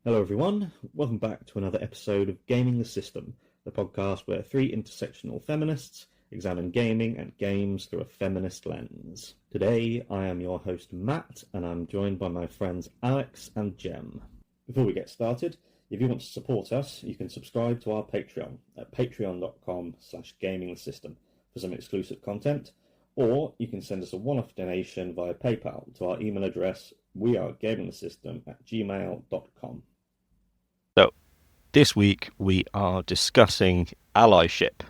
Hello, everyone. Welcome back to another episode of Gaming the System, the podcast where three intersectional feminists examine gaming and games through a feminist lens. Today, I am your host, Matt, and I'm joined by my friends Alex and Jem. Before we get started, if you want to support us, you can subscribe to our Patreon at patreon.com/gamingthesystem for some exclusive content, or you can send us a one-off donation via PayPal to our email address wearegamingthesystem@gmail.com. So, this week we are discussing allyship,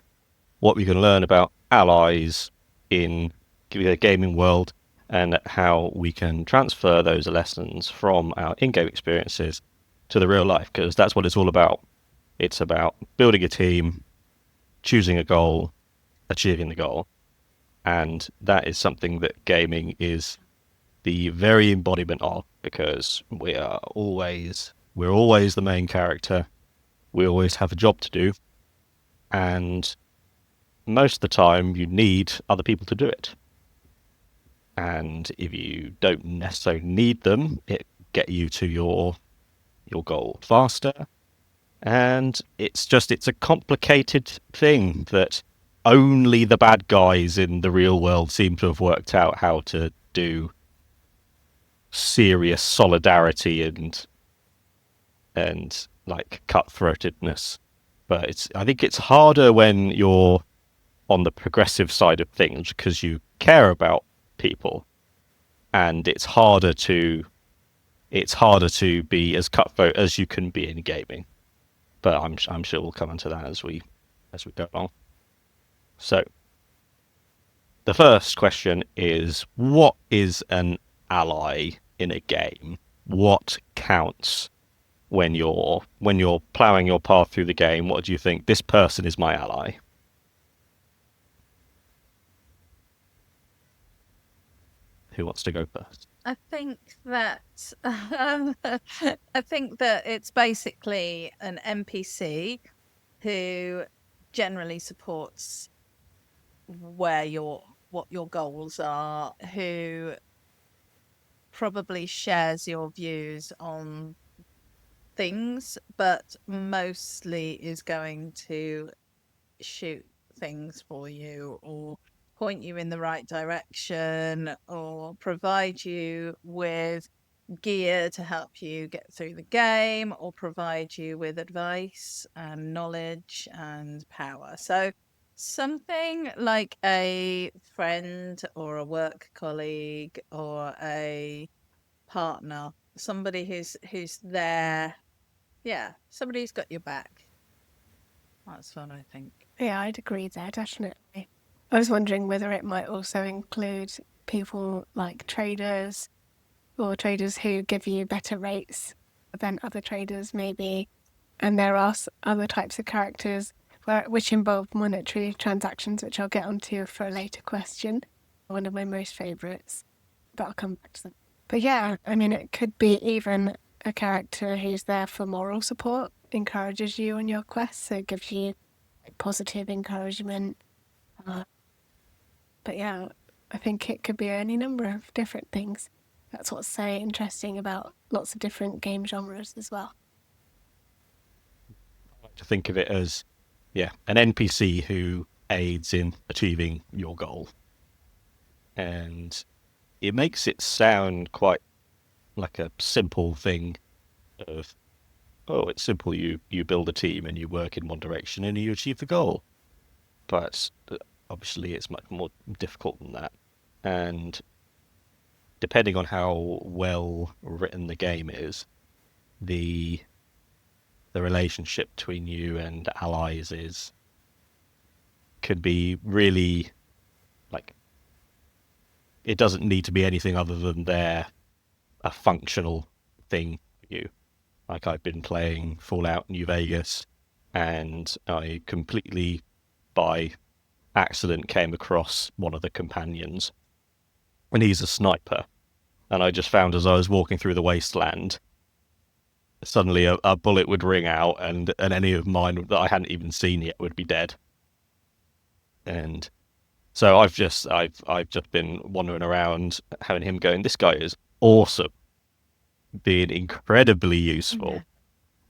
what we can learn about allies in the gaming world, and how we can transfer those lessons from our in-game experiences to the real life, because that's what it's all about. It's about building a team, choosing a goal, achieving the goal, and that is something that gaming is the very embodiment of, because we're always the main character. We always have a job to do, and most of the time you need other people to do it. And if you don't necessarily need them, it get you to your goal faster. And it's a complicated thing that only the bad guys in the real world seem to have worked out how to do serious solidarity and like cutthroatedness. But I think it's harder when you're on the progressive side of things because you care about people, and it's harder to be as cutthroat as you can be in gaming. But I'm sure we'll come into that as we go along. So the first question is, what is an ally in a game? What counts when you're plowing your path through the game? What do you think? This person is my ally. Who wants to go first? I think that I think that it's basically an NPC who generally supports what your goals are, who probably shares your views on things, but mostly is going to shoot things for you or point you in the right direction or provide you with gear to help you get through the game or provide you with advice and knowledge and power. So something like a friend or a work colleague or a partner, somebody who's there. Yeah, somebody who's got your back. That's what I think. Yeah, I'd agree there, definitely. I was wondering whether it might also include people like traders or traders who give you better rates than other traders, maybe. And there are other types of characters which involve monetary transactions, which I'll get onto for a later question. One of my most favourites, but I'll come back to them. But yeah, I mean, it could be even a character who's there for moral support, encourages you on your quest, so gives you positive encouragement. But yeah, I think it could be any number of different things. That's what's so interesting about lots of different game genres as well. I like to think of it as, yeah, an NPC who aids in achieving your goal. And it makes it sound quite like a simple thing of, oh, it's simple. You build a team and you work in one direction and you achieve the goal. But obviously, it's much more difficult than that. And depending on how well written the game is, the the relationship between you and allies is could be really like, it doesn't need to be anything other than they're a functional thing for you. Like, I've been playing Fallout New Vegas, and I completely by accident came across one of the companions, and he's a sniper. And I just found, as I was walking through the wasteland, suddenly a bullet would ring out, and any of mine that I hadn't even seen yet would be dead. And so I've just been wandering around, having him going, this guy is awesome, being incredibly useful.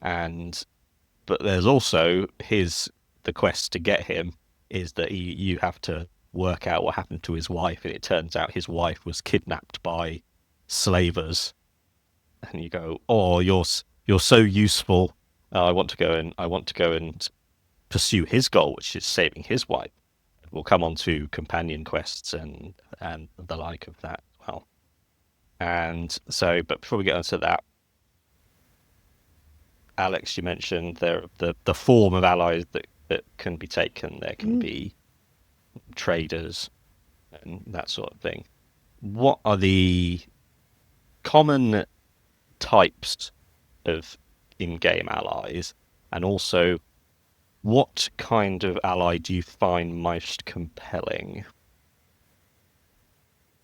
But there's also the quest to get him is that you have to work out what happened to his wife, and it turns out his wife was kidnapped by slavers. And you go, oh, you're so useful. I want to go and pursue his goal, which is saving his wife. We'll come on to companion quests and the like of that as well. And so, but before we get onto that, Alex, you mentioned the form of allies that can be taken. There can be traders and that sort of thing. What are the common types of in-game allies, and also what kind of ally do you find most compelling?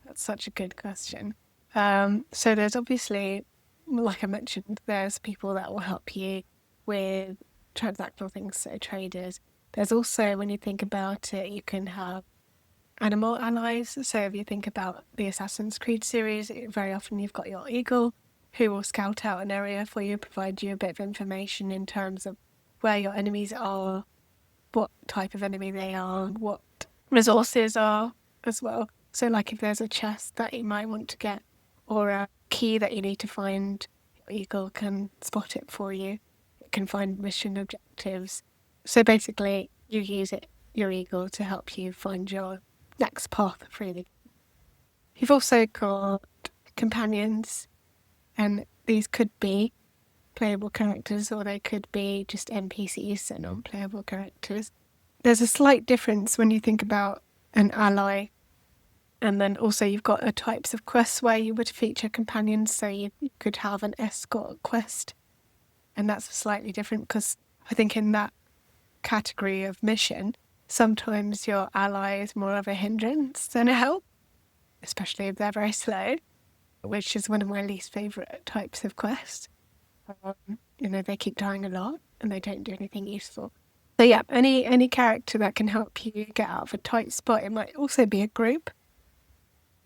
That's such a good question. So there's obviously, like I mentioned, there's people that will help you with transactional things, so traders. There's also, when you think about it, you can have animal allies. So if you think about the Assassin's Creed series, very often you've got your eagle who will scout out an area for you, provide you a bit of information in terms of where your enemies are, what type of enemy they are, what resources are as well. So like if there's a chest that you might want to get or a key that you need to find, your eagle can spot it for you. It can find mission objectives. So basically you use your eagle to help you find your next path through the game. You've also got companions, and these could be playable characters or they could be just NPCs, so non-playable characters. There's a slight difference when you think about an ally, and then also you've got types of quests where you would feature companions, so you could have an escort quest, and that's slightly different because I think in that category of mission, sometimes your ally is more of a hindrance than a help, especially if they're very slow, which is one of my least favourite types of quests. They keep dying a lot and they don't do anything useful. So yeah, any character that can help you get out of a tight spot. It might also be a group.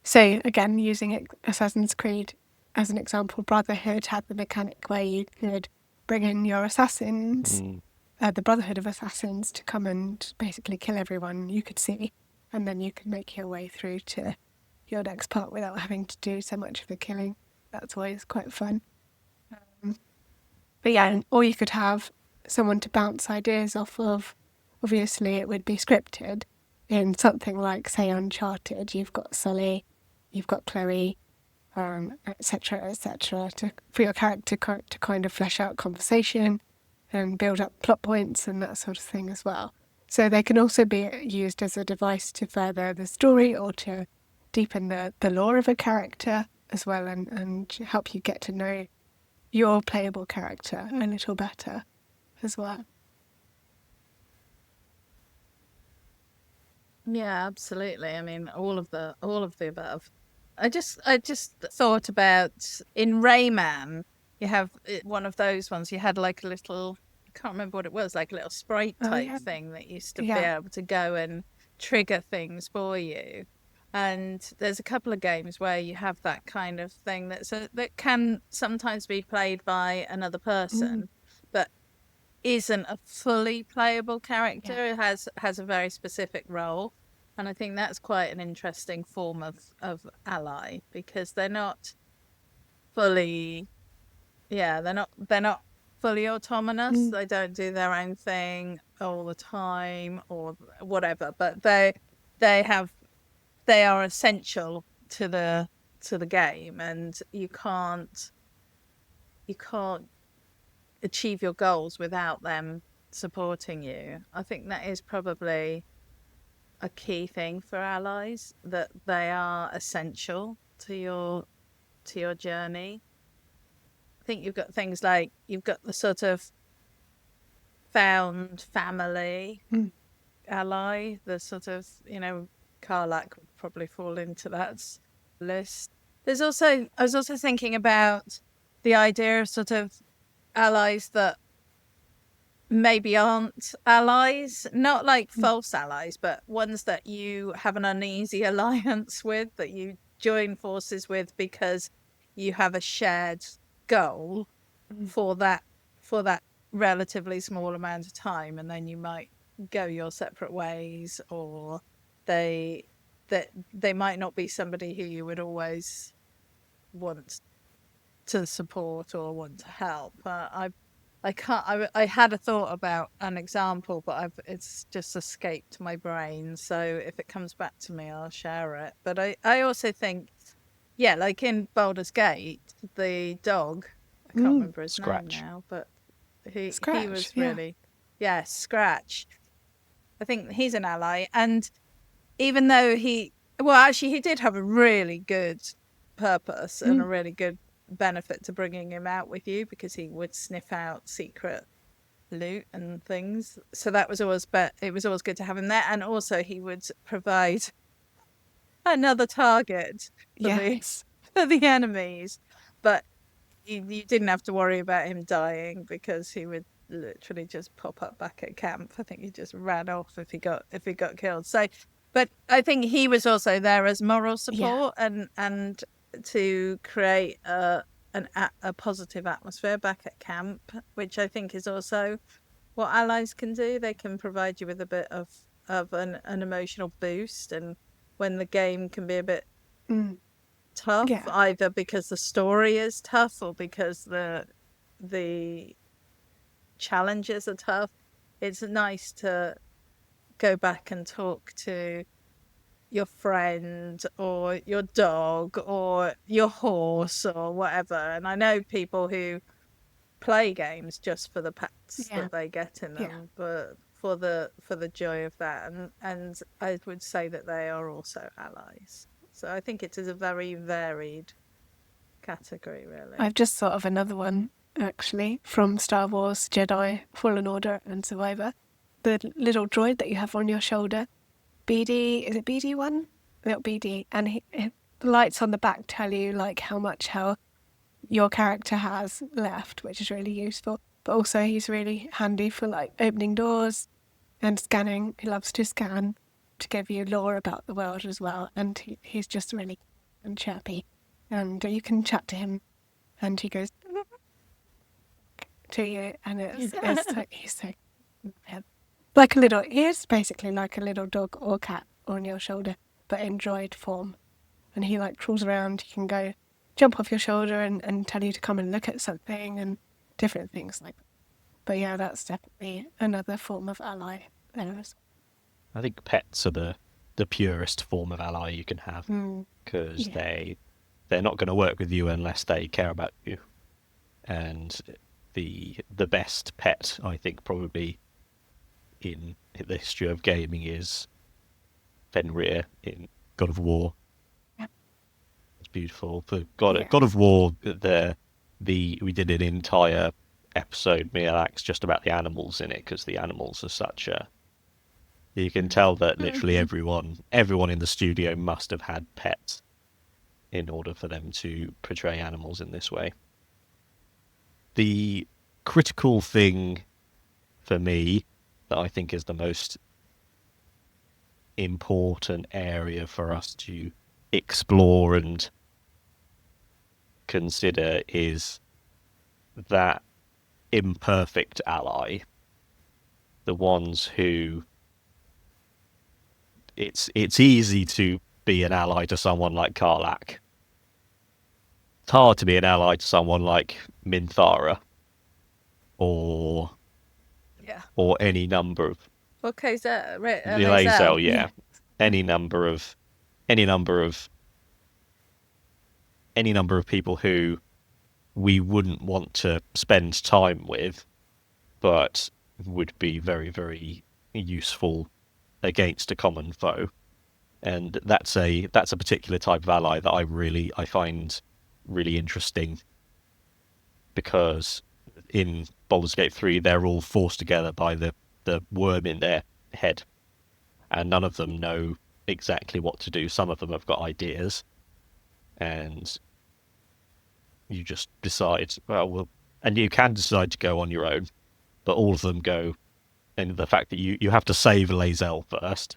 So again, using Assassin's Creed as an example, Brotherhood had the mechanic where you could bring in your assassins, the Brotherhood of Assassins, to come and basically kill everyone you could see, and then you could make your way through to your next part without having to do so much of the killing. That's always quite fun. But yeah, or you could have someone to bounce ideas off of. Obviously, it would be scripted. In something like, say, Uncharted, you've got Sully, you've got Chloe, etc., for your character to kind of flesh out conversation and build up plot points and that sort of thing as well. So they can also be used as a device to further the story or to deepen the lore of a character as well, and help you get to know your playable character a little better as well. Yeah, absolutely. I mean, all of the above. I just thought about in Rayman, you have one of those ones. You had like a little, I can't remember what it was, like a little sprite type thing that used to be able to go and trigger things for you. And there's a couple of games where you have that kind of thing that can sometimes be played by another person, but isn't a fully playable character. It has a very specific role, and I think that's quite an interesting form of ally, because they're not fully they're not fully autonomous. They don't do their own thing all the time or whatever, but they are essential to the game, and you can't achieve your goals without them supporting you. I think that is probably a key thing for allies, that they are essential to your journey. I think you've got things like, you've got the sort of found family ally, the sort of, Karlak would probably fall into that list. I was also thinking about the idea of sort of allies that maybe aren't allies, not like false allies, but ones that you have an uneasy alliance with, that you join forces with because you have a shared goal for that for that relatively small amount of time, and then you might go your separate ways, or they might not be somebody who you would always want to support or want to help. I can't. I had a thought about an example, but it's just escaped my brain. So if it comes back to me, I'll share it. But I also think, yeah, like in Baldur's Gate, the dog, I can't remember his Scratch. name now, but he Scratch, was yeah. really, yeah, Scratch. I think he's an ally, and even though actually he did have a really good purpose and a really good benefit to bringing him out with you, because he would sniff out secret loot and things. So that was always, but it was always good to have him there, and also he would provide another target for Yes. the enemies. But you didn't have to worry about him dying, because he would literally just pop up back at camp. I think he just ran off if he got killed. So, but I think he was also there as moral support and to create a positive atmosphere back at camp, which I think is also what allies can do. They can provide you with a bit of an emotional boost, and when the game can be a bit tough, Yeah. either because the story is tough or because the challenges are tough, it's nice to go back and talk to your friend or your dog or your horse or whatever. And I know people who play games just for the pets that they get in them, but for the joy of that, and I would say that they are also allies. So I think it is a very varied category, really. I've just thought of another one, actually, from Star Wars Jedi Fallen Order and Survivor. The little droid that you have on your shoulder, BD, is it BD1? Little BD. And the lights on the back tell you like how much health your character has left, which is really useful. But also he's really handy for like opening doors and scanning. He loves to scan to give you lore about the world as well. And he's just really and chirpy. And you can chat to him and he goes to you, and it's so, he's so like a little, he is basically like a little dog or cat on your shoulder, but in droid form. And he like crawls around. He can go jump off your shoulder and tell you to come and look at something and different things like that. But yeah, that's definitely another form of ally there. I think pets are the purest form of ally you can have, because they're not going to work with you unless they care about you. And the best pet, I think, probably in the history of gaming is Fenrir in God of War. Yeah. It's beautiful. For God of War, we did an entire episode, me and Alex, just about the animals in it, because the animals are such a... You can tell that literally everyone in the studio must have had pets in order for them to portray animals in this way. The critical thing for me that I think is the most important area for us to explore and consider is that imperfect ally, the ones who it's easy to be an ally to someone like Karlach. It's hard to be an ally to someone like Minthara or any number of Lae'zel, any number of people who we wouldn't want to spend time with, but would be very, very useful against a common foe. And that's a particular type of ally that I find really interesting, because in Baldur's Gate 3 they're all forced together by the worm in their head, and none of them know exactly what to do. Some of them have got ideas, and you just decide, and you can decide to go on your own, but all of them go, and the fact that you have to save Lae'zel first,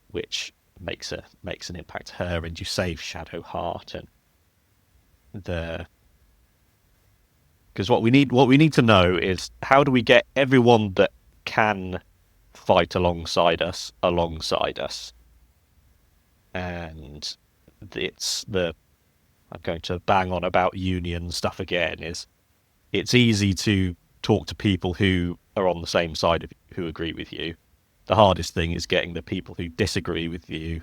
which makes an impact to her, and you save Shadowheart, and Because what we need to know is how do we get everyone that can fight alongside us, and I'm going to bang on about union stuff again. It's easy to talk to people who are on the same side of you, who agree with you. The hardest thing is getting the people who disagree with you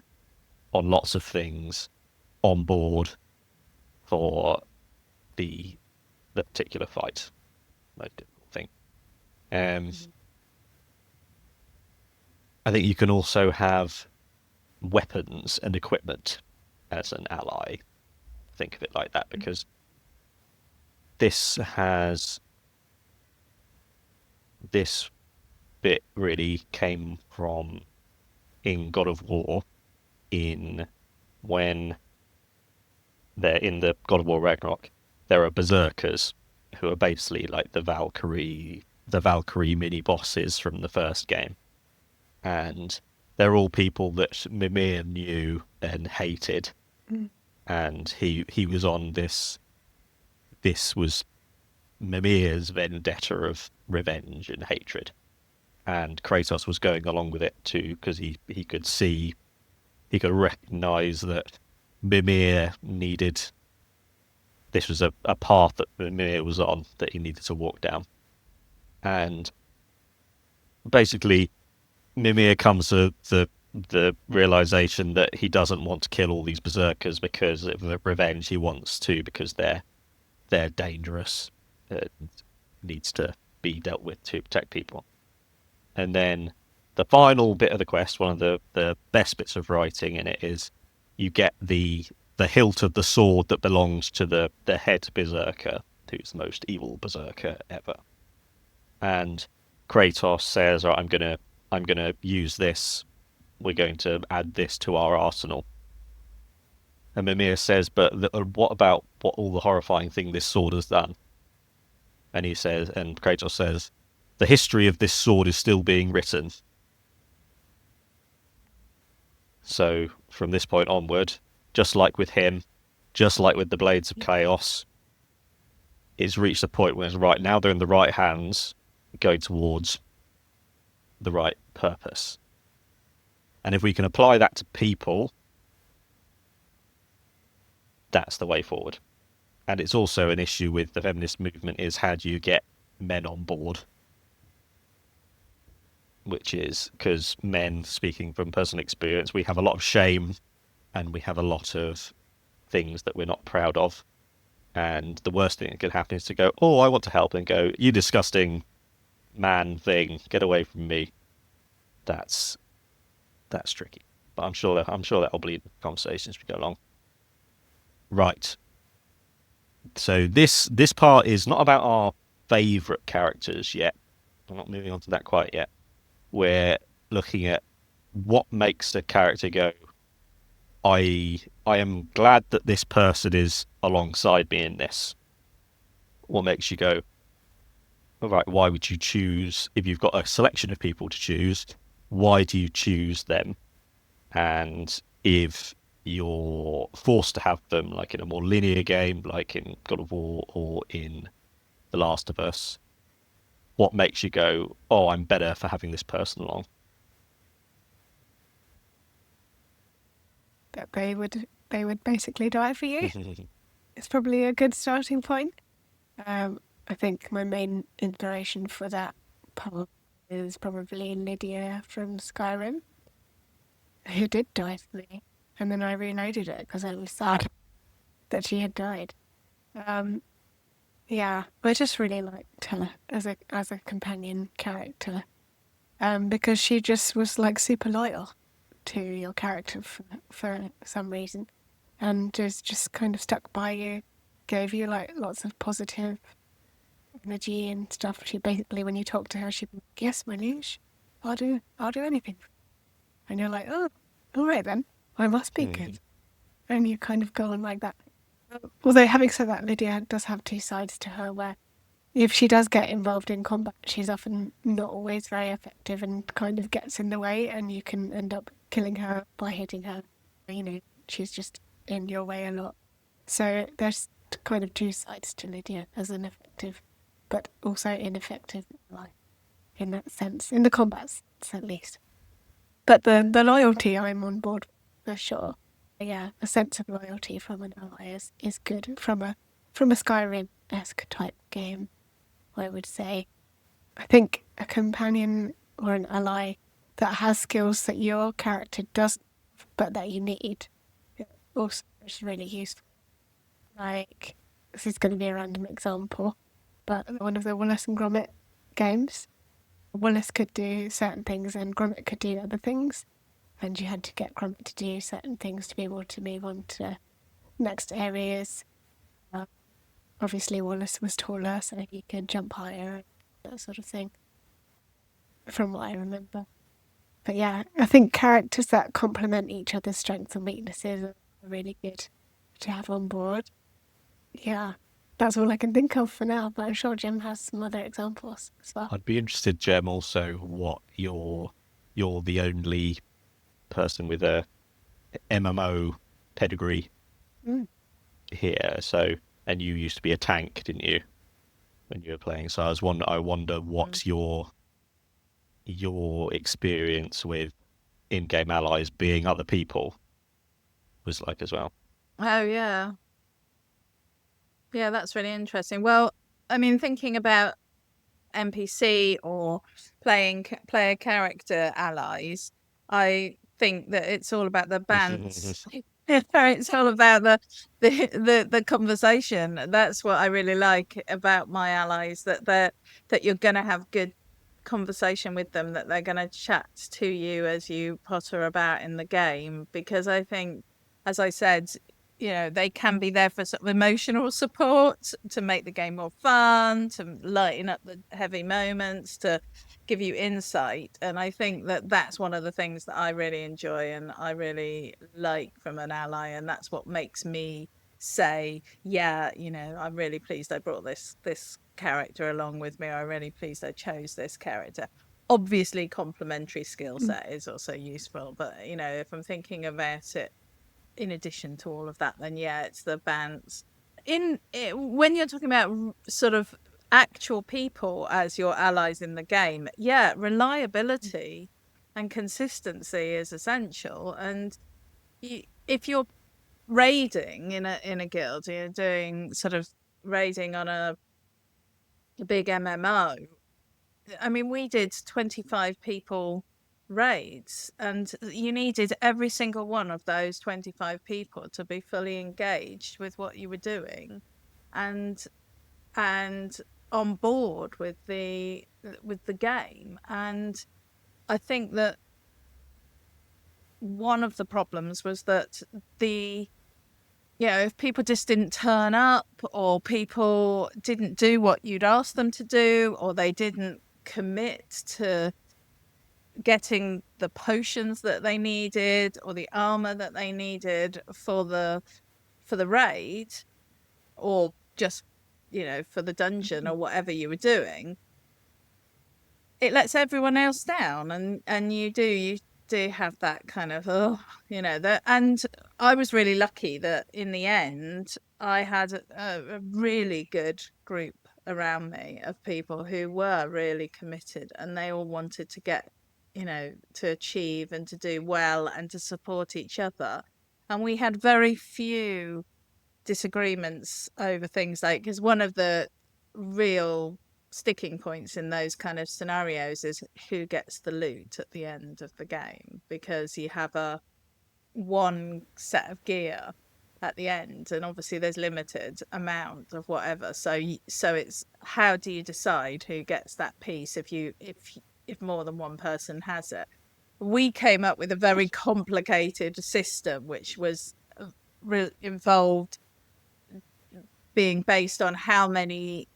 on lots of things on board for the particular fight. Most difficult thing. I think you can also have weapons and equipment as an ally. Think of it like that, because this bit really came from in God of War, when they're in the God of War Ragnarok, there are berserkers who are basically like the Valkyrie mini bosses from the first game, and they're all people that Mimir knew and hated, and he was on this. This was Mimir's vendetta of revenge and hatred, and Kratos was going along with it too, because he could recognize that Mimir needed. This was a path that Mimir was on that he needed to walk down, and basically Mimir comes to the realization that he doesn't want to kill all these berserkers because of the revenge he wants to, because they're dangerous and needs to be dealt with to protect people. And then the final bit of the quest, one of the best bits of writing in it, is you get the hilt of the sword that belongs to the head berserker, who's the most evil berserker ever. And Kratos says, "Right, I'm gonna use this. We're going to add this to our arsenal." And Mimir says, "But what about what all the horrifying thing this sword has done?" And Kratos says, "The history of this sword is still being written." So from this point onward, just like with him, just like with the Blades of Chaos, it's reached a point where it's right now they're in the right hands, going towards the right purpose. And if we can apply that to people, that's the way forward. And it's also an issue with the feminist movement, is how do you get men on board? Which is because men, speaking from personal experience, we have a lot of shame and we have a lot of things that we're not proud of. And the worst thing that could happen is to go, "Oh, I want to help," and go, "You disgusting man thing, get away from me." That's tricky. But I'm sure that'll bleed conversations as we go along. Right. So this part is not about our favourite characters yet. I'm not moving on to that quite yet. We're looking at what makes a character go, I am glad that this person is alongside me in this. What makes you go, all right, why would you choose, if you've got a selection of people to choose, why do you choose them? And if you're forced to have them, like in a more linear game, like in God of War or in The Last of Us, what makes you go, "Oh, I'm better for having this person along"? That they would basically die for you. It's probably a good starting point. I think my main inspiration for that part is probably Lydia from Skyrim, who did die for me, and then I reloaded it because I was sad that she had died. Yeah, I just really liked her as a companion character, because she just was like super loyal to your character for some reason, and just kind of stuck by you, gave you like lots of positive energy and stuff. She basically, when you talk to her, she'd be like, "Yes, my liege, I'll do anything," and you're like, "Oh, all right then, I must be good," and you kind of go on like that. Although having said that, Lydia does have two sides to her, where if she does get involved in combat, she's often not always very effective and kind of gets in the way, and you can end up killing her by hitting her. You know, she's just in your way a lot. So there's kind of two sides to Lydia as an effective, but also ineffective ally in that sense, in the combat sense at least. But the loyalty, I'm on board for sure. Yeah, a sense of loyalty from an ally is good from a Skyrim-esque type game, I would say. I think a companion or an ally that has skills that your character doesn't, but that you need, also is really useful. Like, this is going to be a random example, but one of the Wallace and Gromit games, Wallace could do certain things and Gromit could do other things, and you had to get Gromit to do certain things to be able to move on to next areas. Obviously, Wallace was taller, so he could jump higher, that sort of thing, from what I remember. But yeah, I think characters that complement each other's strengths and weaknesses are really good to have on board. Yeah, that's all I can think of for now, but I'm sure Jim has some other examples as well. I'd be interested, Jem, also what you're the only person with a MMO pedigree here. So, and you used to be a tank, didn't you, when you were playing? So I wonder what's your experience with in-game allies being other people was like as well. Oh, yeah. Yeah, that's really interesting. Well, I mean, thinking about NPC or player character allies, I think that it's all about the bands. It's all about the conversation. That's what I really like about my allies, that you're gonna have good conversation with them, that they're gonna chat to you as you potter about in the game, because I think, as I said, they can be there for sort of emotional support, to make the game more fun, to lighten up the heavy moments, to give you insight. And I think that that's one of the things that I really enjoy and I really like from an ally. And that's what makes me say, yeah, I'm really pleased I brought this character along with me. I'm really pleased I chose this character. Obviously, complementary skill set is also useful. But, if I'm thinking about it, in addition to all of that, then yeah, it's the bands. When you're talking about sort of actual people as your allies in the game, yeah, reliability and consistency is essential. And if you're raiding in a guild, you're doing sort of raiding on a big MMO. I mean, we did 25 people raids, and you needed every single one of those 25 people to be fully engaged with what you were doing and on board with the game. And I think that one of the problems was that if people just didn't turn up, or people didn't do what you'd asked them to do, or they didn't commit to getting the potions that they needed or the armor that they needed for the raid, or just for the dungeon or whatever you were doing, it lets everyone else down. And you do have that kind of and I was really lucky that in the end I had a really good group around me of people who were really committed, and they all wanted to get to achieve and to do well and to support each other. And we had very few disagreements over things, like, because one of the real sticking points in those kind of scenarios is who gets the loot at the end of the game, because you have one set of gear at the end, and obviously there's limited amount of whatever, so it's how do you decide who gets that piece if more than one person has it. We came up with a very complicated system, which was involved being based on how many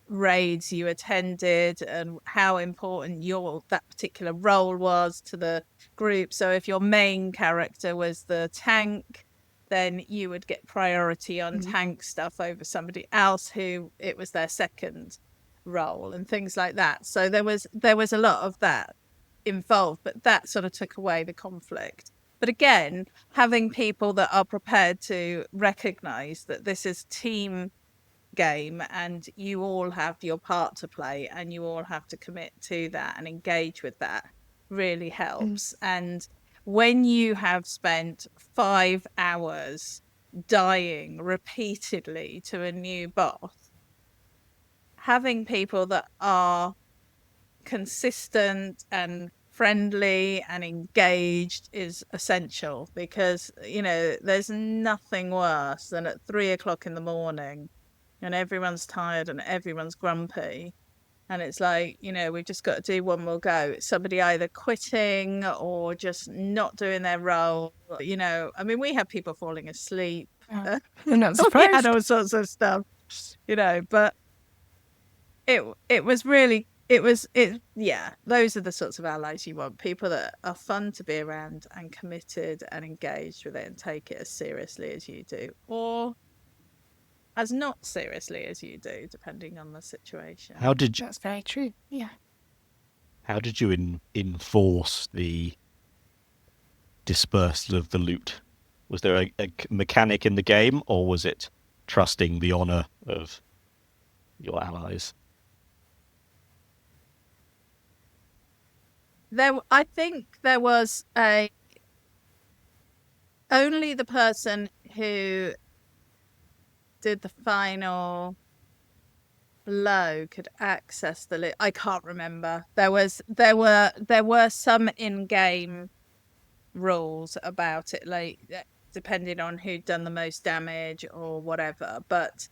raids you attended and how important that particular role was to the group. So if your main character was the tank, then you would get priority on tank stuff over somebody else who it was their second role, and things like that. So there was a lot of that involved, but that sort of took away the conflict. But again, having people that are prepared to recognize that this is team game and you all have your part to play and you all have to commit to that and engage with that really helps. And when you have spent 5 hours dying repeatedly to a new boss, having people that are consistent and friendly and engaged is essential, because there's nothing worse than at 3 o'clock in the morning and everyone's tired and everyone's grumpy, and it's like, we've just got to do one more go. It's somebody either quitting or just not doing their role. I mean, we had people falling asleep. I'm not We surprised. had all sorts of stuff, but it was really, yeah, those are the sorts of allies you want. People that are fun to be around and committed and engaged with it and take it as seriously as you do, or as not seriously as you do, depending on the situation. That's very true. Yeah. How did you enforce the dispersal of the loot? Was there a mechanic in the game, or was it trusting the honor of your allies? I think there was only the person who did the final blow could access the loot. I can't remember. There were some in-game rules about it, like depending on who'd done the most damage or whatever, but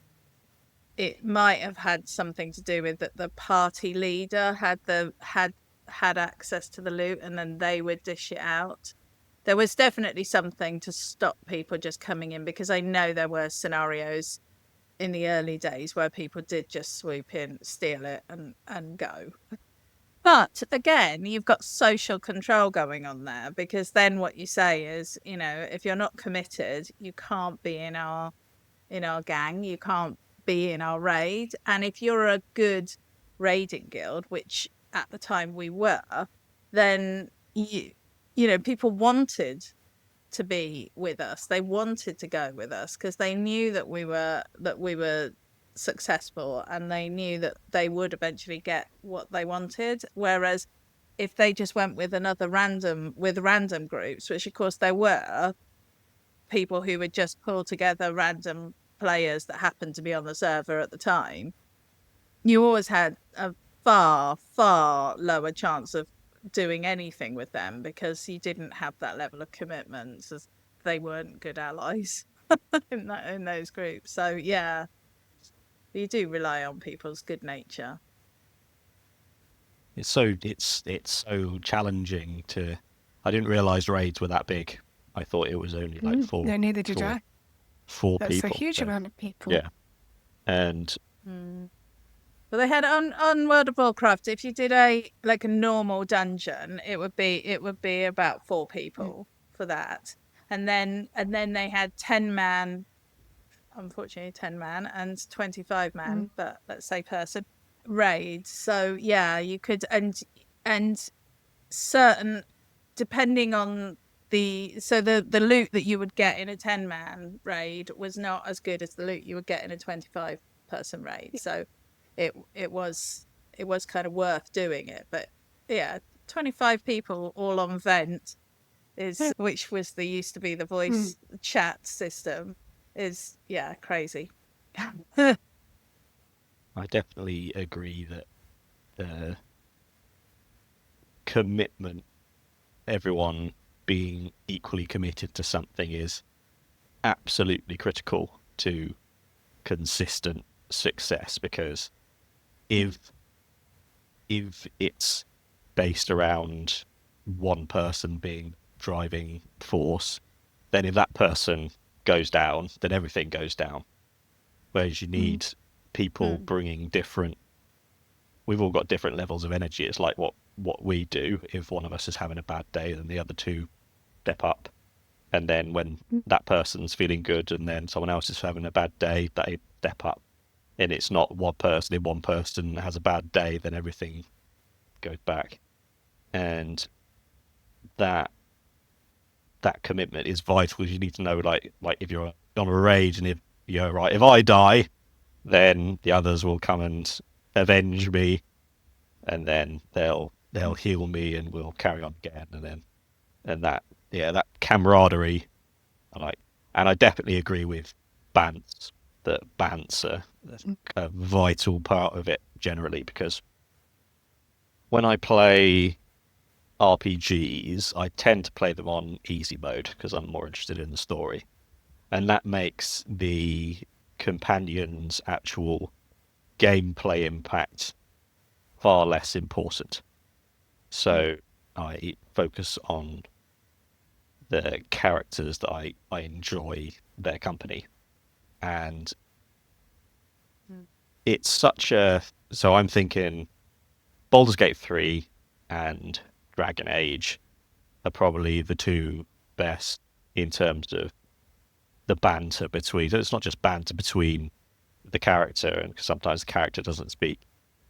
it might have had something to do with that the party leader had access to the loot and then they would dish it out. There was definitely something to stop people just coming in, because I know there were scenarios in the early days where people did just swoop in, steal it and go. But again, you've got social control going on there, because then what you say is, if you're not committed, you can't be in our gang, you can't be in our raid. And if you're a good raiding guild, which at the time we were, then people wanted to be with us. They wanted to go with us because they knew that we were successful, and they knew that they would eventually get what they wanted. Whereas if they just went with random groups, which of course there were people who would just pull together random players that happened to be on the server at the time, you always had a far, far lower chance of doing anything with them, because you didn't have that level of commitment, as they weren't good allies in those groups. So yeah, you do rely on people's good nature. It's so challenging to. I didn't realize raids were that big. I thought it was only like four. No, neither did I. Four That's people. That's a huge amount of people. Yeah, and. But they had on World of Warcraft, if you did a normal dungeon, it would be about 4 people for that, and then they had 10-man, unfortunately 10-man and 25-man, but let's say person raids. So yeah, you could, and certain, depending on the loot that you would get in a 10-man raid was not as good as the loot you would get in a 25-person raid. So it was kind of worth doing it. But yeah, 25 people all on Vent which used to be the voice chat system, is crazy. I definitely agree that the commitment, everyone being equally committed to something, is absolutely critical to consistent success, because if it's based around one person being driving force, then if that person goes down, then everything goes down. Whereas you need people bringing different. We've all got different levels of energy. It's like what we do. If one of us is having a bad day, then the other two step up, and then when that person's feeling good, and then someone else is having a bad day, they step up. And it's not one person. If one person has a bad day, then everything goes back. And that that commitment is vital. You need to know, like if you're on a raid, and if you're right, if I die, then the others will come and avenge me, and then they'll heal me, and we'll carry on again, and that camaraderie, and I definitely agree with Bants that Bants are a vital part of it generally, because when I play RPGs, I tend to play them on easy mode because I'm more interested in the story, and that makes the companion's actual gameplay impact far less important. So I focus on the characters that I enjoy their company, and it's such a. So I'm thinking Baldur's Gate 3 and Dragon Age are probably the two best in terms of the banter between. It's not just banter between the character, and sometimes the character doesn't speak.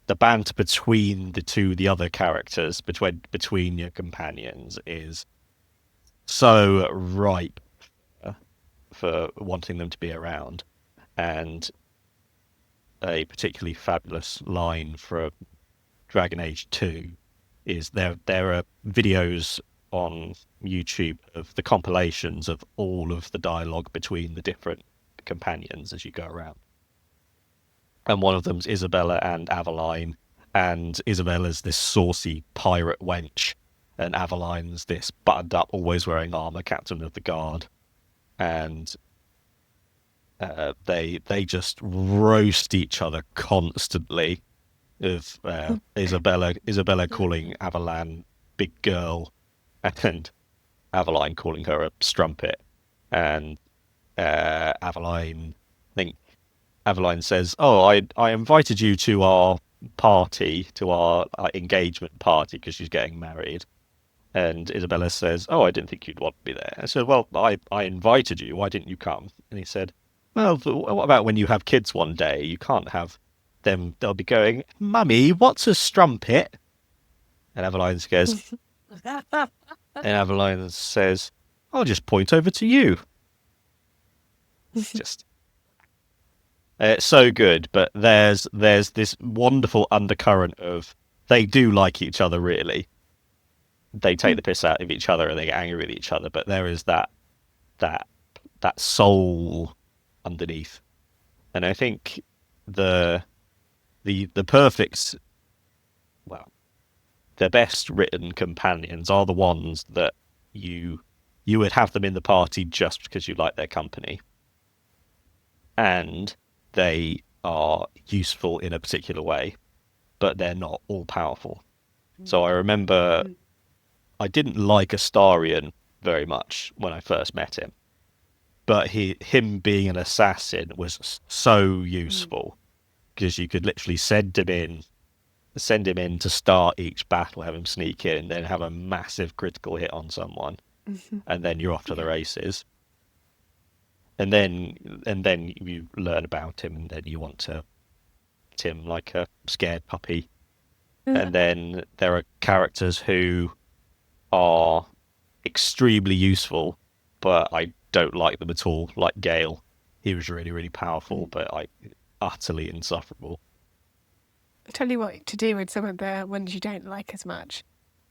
The banter between the other characters, between your companions, is so ripe for wanting them to be around. And a particularly fabulous line for Dragon Age 2 is there are videos on YouTube of the compilations of all of the dialogue between the different companions as you go around. And one of them's Isabella and Aveline, and Isabella's this saucy pirate wench, and Aveline's this buttoned up, always wearing armor captain of the guard. And they just roast each other constantly. Of Isabella calling Aveline big girl, and Aveline calling her a strumpet, and Aveline, I think Aveline says, "Oh, I invited you to our party, to our engagement party, because she's getting married." And Isabella says, "Oh, I didn't think you'd want to be there." I said, "Well, I invited you. Why didn't you come?" And he said, "Well, what about when you have kids one day? You can't have them. They'll be going, 'Mummy, what's a strumpet?'" And Aveline says, "I'll just point over to you." Just it's so good, but there's this wonderful undercurrent of they do like each other, really. They take the piss out of each other and they get angry with each other, but there is that soul underneath. And I think the perfect, well, the best written companions are the ones that you would have them in the party just because you like their company, and they are useful in a particular way, but they're not all powerful. So I remember I didn't like Astarion very much when I first met him, but him being an assassin was so useful, because you could literally send him in to start each battle, have him sneak in, and then have a massive critical hit on someone, and then you're off to the races. And then you learn about him, and then you want to hit him like a scared puppy. And then there are characters who are extremely useful, but I don't like them at all. Like Gale, he was really, really powerful, but utterly insufferable. I'll tell you what to do with some of the ones you don't like as much.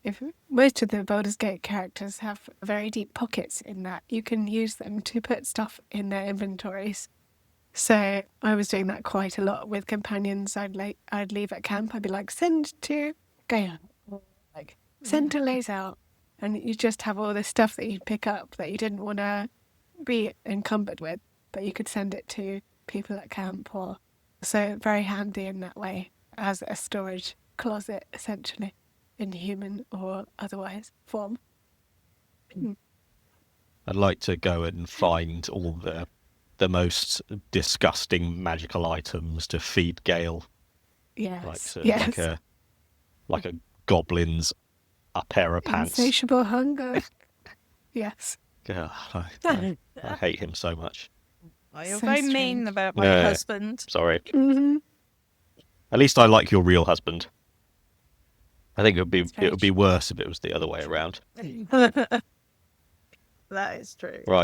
If most of the Baldur's Gate characters have very deep pockets in that, you can use them to put stuff in their inventories. So I was doing that quite a lot with companions. I'd leave at camp. I'd be like, send to Gale, like send to Lazel, and you just have all this stuff that you'd pick up that you didn't want to be encumbered with, but you could send it to people at camp, or so very handy in that way as a storage closet, essentially, in human or otherwise form. I'd like to go and find all the most disgusting magical items to feed Gale. Yes. Like a goblin's a pair of pants. Insatiable hunger. Yes. God, I hate him so much. Oh, you're So very strange. mean about my husband. Sorry. Mm-hmm. At least I like your real husband. I think it would be Strange. worse if it was the other way around. The That is true. Right.